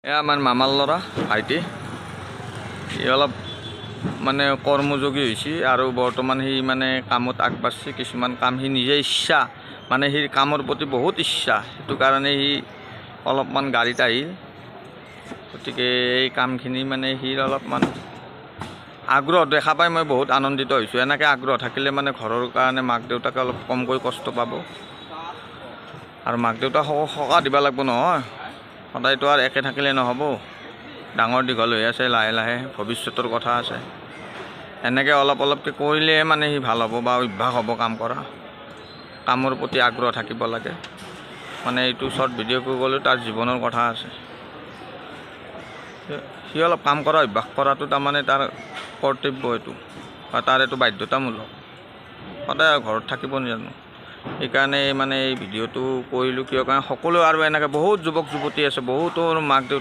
এয়া আমাৰ মামাৰ ল'ৰা ভাইটি সি অলপ মানে কৰ্মযোগী হৈছে আৰু বৰ্তমান সি মানে কামত আগবাঢ়িছে। কিছুমান কাম সি নিজে ইচ্ছা মানে সি কামৰ প্ৰতি বহুত ইচ্ছা, সেইটো কাৰণে সি অলপমান গাড়ীত আহিল। গতিকে এই কামখিনি মানে সি অলপমান আগ্ৰহ দেখা পাই মই বহুত আনন্দিত হৈছোঁ। এনেকৈ আগ্ৰহ থাকিলে মানে ঘৰৰ কাৰণে মাক দেউতাকে অলপ কমকৈ কষ্ট পাব আৰু মাক দেউতাক সকাহ দিব লাগিব নহয়। সদায়তো আৰু একে থাকিলে নহ'ব, ডাঙৰ দীঘল হৈ আছে, লাহে লাহে ভৱিষ্যতৰ কথা আছে। এনেকৈ অলপ অলপকৈ কৰিলে মানে সি ভাল হ'ব বা অভ্যাস হ'ব কাম কৰা। কামৰ প্ৰতি আগ্ৰহ থাকিব লাগে। মানে এইটো শ্বৰ্ট ভিডিঅ' কৰি গ'লেও তাৰ জীৱনৰ কথা আছে। সি অলপ কাম কৰা অভ্যাস কৰাটো তাৰমানে তাৰ কৰ্তব্য এইটো বা তাৰ এইটো বাধ্যতামূলক। সদায় ঘৰত থাকিব জানো, সেইকাৰণে মানে এই ভিডিঅ'টো কৰিলোঁ কিয় কাৰণে সকলো আৰু এনেকৈ বহুত যুৱক যুৱতী আছে, বহুতৰ মাক দেউতাক